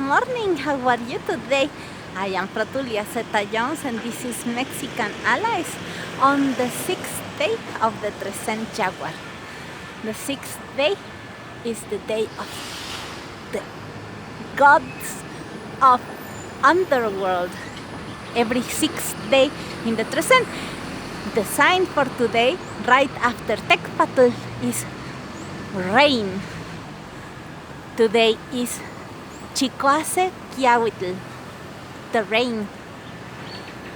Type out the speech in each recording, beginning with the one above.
morning, how are you today? I am Protulia Xeta-Llouns and this is Mexican Allies on the 6th day of the Trezene Jaguar. The 6th day is the day of the gods of underworld. Every 6th day in the Trezene, the sign for today, right after Quiahuitl, is rain. Today is Chicoace Quiahuitl, the rain,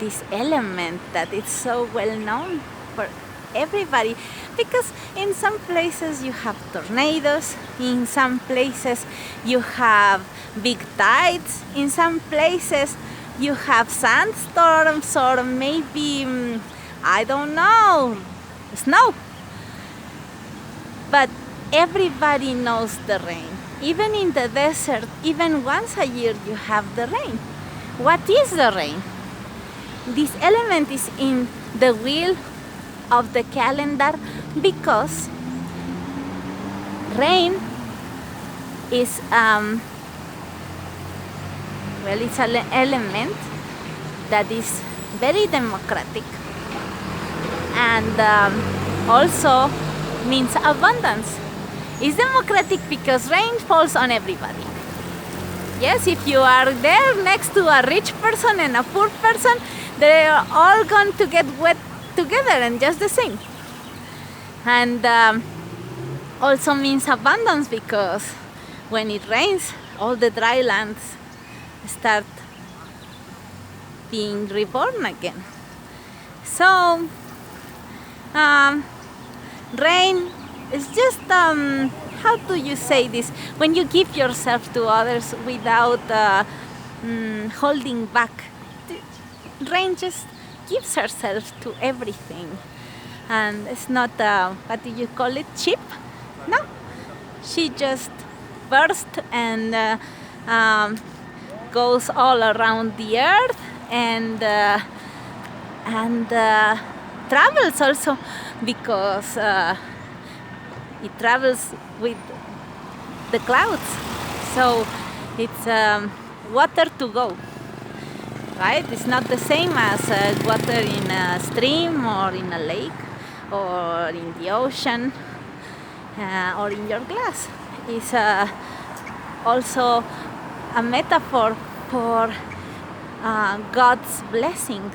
this element that is so well known for everybody, because in some places you have tornadoes, in some places you have big tides, in some places you have sandstorms or maybe, I don't know, snow. But everybody knows the rain. Even in the desert, even once a year you have the rain. What is the rain? This element is in the wheel of the calendar because rain is it's an element that is very democratic and also means abundance. It's democratic because rain falls on everybody. Yes, if you are there next to a rich person and a poor person, they are all going to get wet together and just the same. And also means abundance because when it rains, all the dry lands start being reborn again. So rain is just, how do you say this? When you give yourself to others without holding back. Rain just gives herself to everything. And it's not, what do you call it, cheap? No. She just bursts and goes all around the earth and travels also because it travels with the clouds, so it's water to go, right? It's not the same as water in a stream or in a lake or in the ocean or in your glass. It's also a metaphor for God's blessings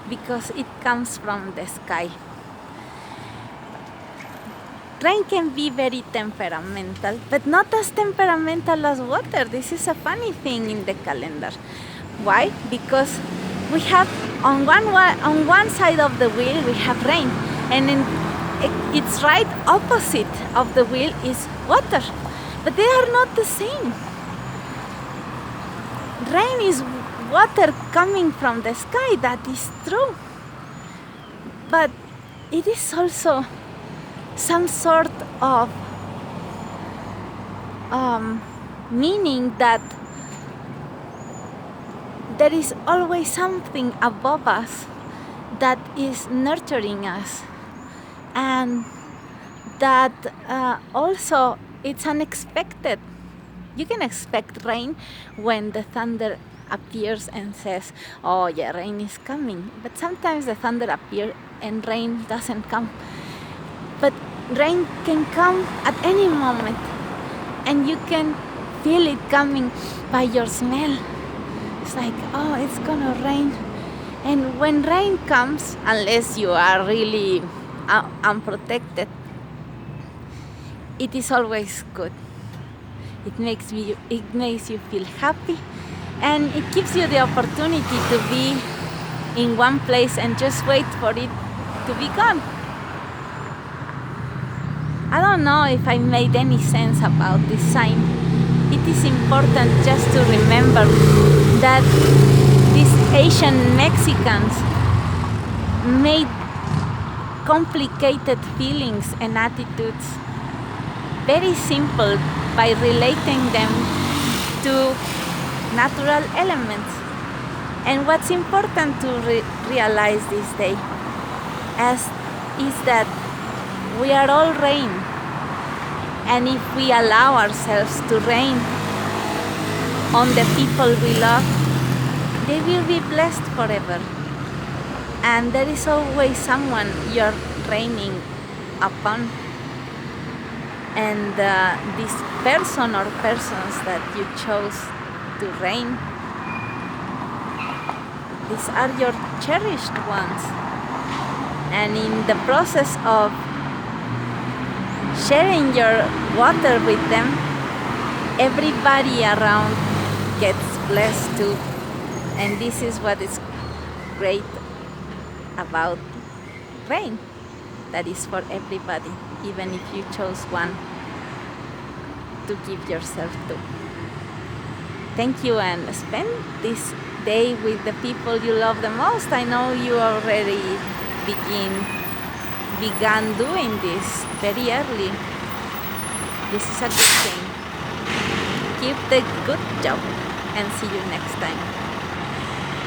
because it comes from the sky. Rain can be very temperamental, but not as temperamental as water. This is a funny thing in the calendar. Why? Because we have on one side of the wheel we have rain, and in its right opposite of the wheel is water, but they are not the same. Rain is water coming from the sky, that is true, but it is also some sort of meaning that there is always something above us that is nurturing us, and that also it's unexpected. You can expect rain when the thunder appears and says, oh yeah, rain is coming, but sometimes the thunder appears and rain doesn't come. But rain can come at any moment, and you can feel it coming by your smell. It's like, oh, it's gonna rain. And when rain comes, unless you are really unprotected, it is always good. It makes you feel happy, and it gives you the opportunity to be in one place and just wait for it to be gone. I don't know if I made any sense about this sign. It is important just to remember that these Asian Mexicans made complicated feelings and attitudes very simple by relating them to natural elements. And what's important to realize this day is that we are all rain, and if we allow ourselves to rain, on the people we love, they will be blessed forever. And there is always someone you're raining upon. And this person or persons that you chose to rain, these are your cherished ones. And in the process of sharing your water with them, everybody around gets blessed too. And this is what is great about rain, that is for everybody, even if you chose one to give yourself to. Thank you, and spend this day with the people you love the most. I know you already began doing this very early. This is a good thing. Keep the good job, and see you next time.